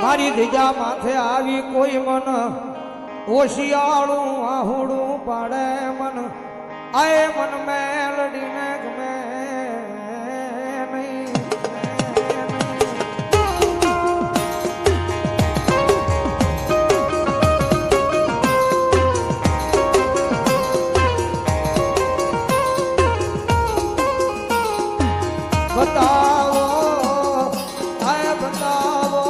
મારી ધીજા માથે આવી કોઈ મન ઓશિયાળું આહુડું પાડે મન આએ મન મેલડીને ગમે નહીં. બતાવો આય બતાવો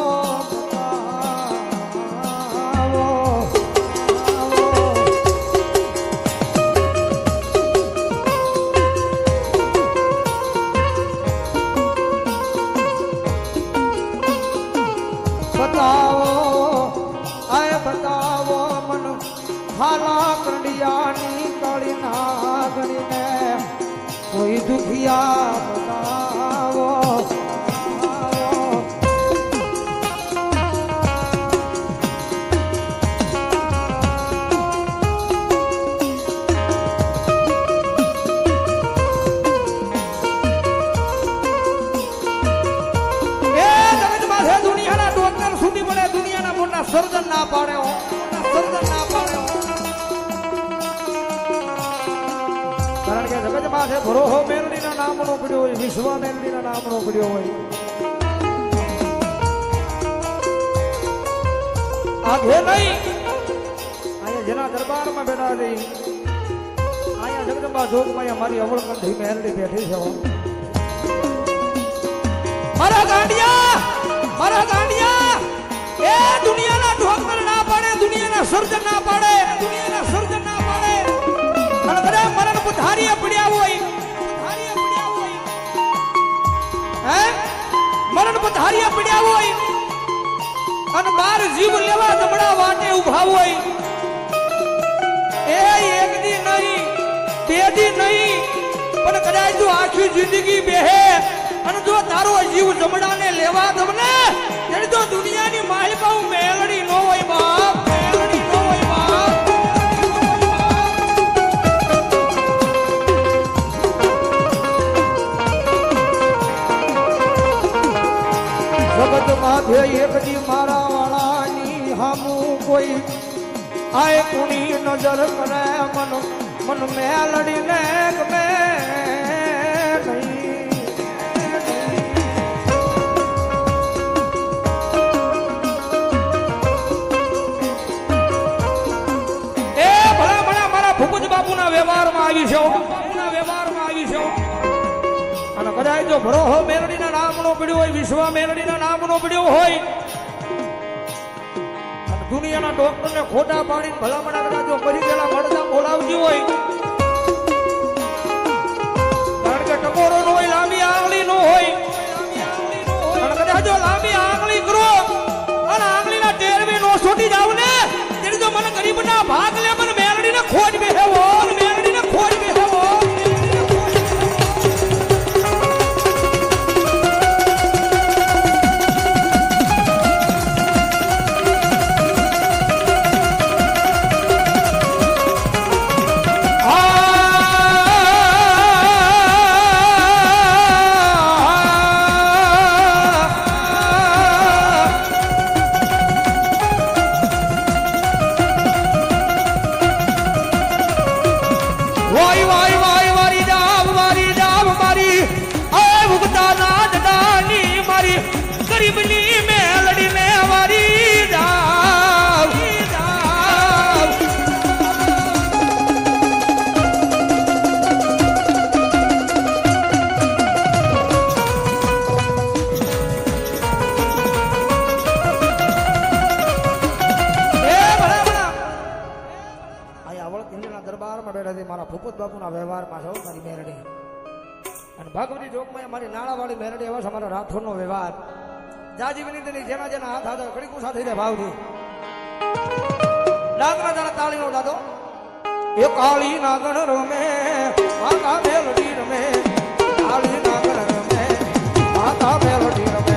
બતાવો મન હાલા કંડિયાની કાળી નાગણીને કોઈ દુખિયા બતાવો. સર્જન ના પાડે સર્જન ના પાડે કારણ કે જગત માથે ભરોહો મેલડીના નામનો પડ્યો હોય, વિશ્વ મેલડીના નામનો પડ્યો હોય. આગે નહીં અહીંયા જેના દરબારમાં બેઠા છે અહીંયા જગદંબા જોગમાં મારી અવળકંઠી મેલડી બેઠી છે. મારા ગાંડિયા એ દુનિયાના ઢોકર ના પાડે, દુનિયાના સર્જન ના પાડે, દુનિયાના સર્જન ના પાડે. અને બધા મરણ પથારીએ પડ્યા હોય, હે મરણ પથારીએ પડ્યા હોય અને બાર જીવ લેવા જમણા વાટે ઉભા હોય. એ એક દી નહીં, બે દી નહીં, પણ કદાચ જો આખી જિંદગી બેહે અને જો તારો જીવ જમણાને લેવા તમને એટલે તો દુનિયાની માલિકા મેલડી નો હોય બાપ, મેલડી નો હોય બાપ. જગત માથે એકજી મારા વાળાની હામું કોઈ આય કોની નજર કરે મન મન મેલડીને ગમે નહીં. બાપુના વ્યવહારમાં આવી છે, બાપુના વ્યવહારમાં આવી છે. અને કદાચ જો ભરોહો મેલડીના નામનો પડ્યો હોય, વિશ્વ મેલડીના નામનો પડ્યો હોય અને દુનિયાના ડોક્ટરને ખોટા પાડીને ભલામણા કદાચ જો મરી ગયેલા મળતા બોલાવતી હોય કારણ કે ટકોરો નો હોય, લાંબી આંગળી નો હોય અને કદાચ જો લાંબી આંગળી કરો અને આંગળીના ટેરવી નો છોટી જાવ ને તેની તો મને ગરીબના ભાગ લે મને મેલડીને ખોજ બેહેવો, મેલડીને ખોજ બેહેવો. મારા ભૂપત બાપુના વ્યવહારમાં છે મારી મેરડી અને ભગવતી જોગમાં મારી નાણાવાળી મેરડી એવા છે મારા રાઠોડનો વ્યવહાર. જાજી વિનંતી જેના જેના હાથ હાથ કડી કુસા થઈ જાય ભાવથી ડાંગરા દાડા તાળીનો દાદો એ કાળી નાગણ રમે માતા મેલડી રમે, કાળી નાગણ રમે માતા મેલડી રમે.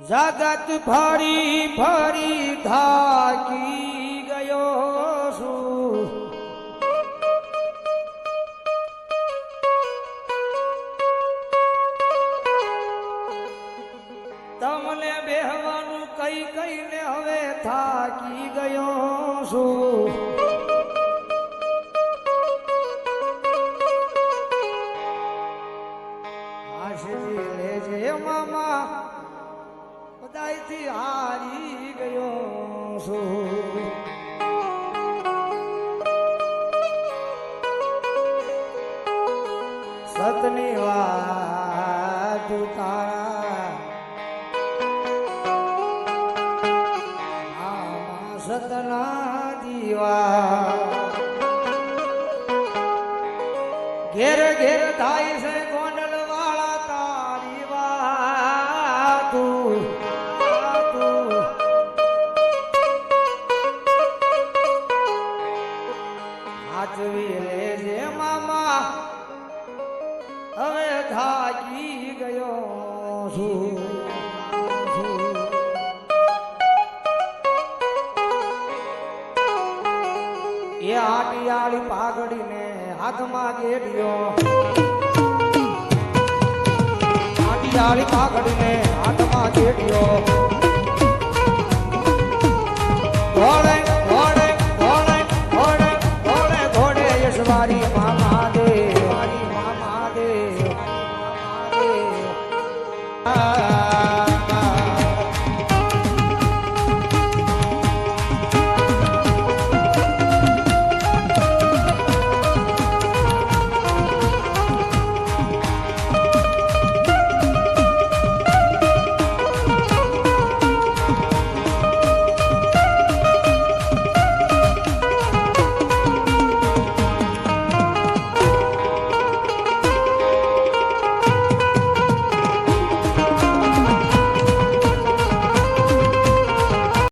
જગત ફરી ફરી થાકી ગયો છું તમને બેહવાનું કઈ કઈને હવે થાકી ગયો છું આશરી લેજે મામા બધાયથી હારી ગયો છું સતની વાત તારા આમાં સતના દીવા ઘેર ઘેર થાય છે ગોંડલ વાળા તારી વાતું સાચવી લેજે મામા હવે થાકી ગયો છું એ આટિયાળી પાઘડીને હાથમાં ગેડિયો આટિયાળી પાઘડીને હાથમાં ગેડિયો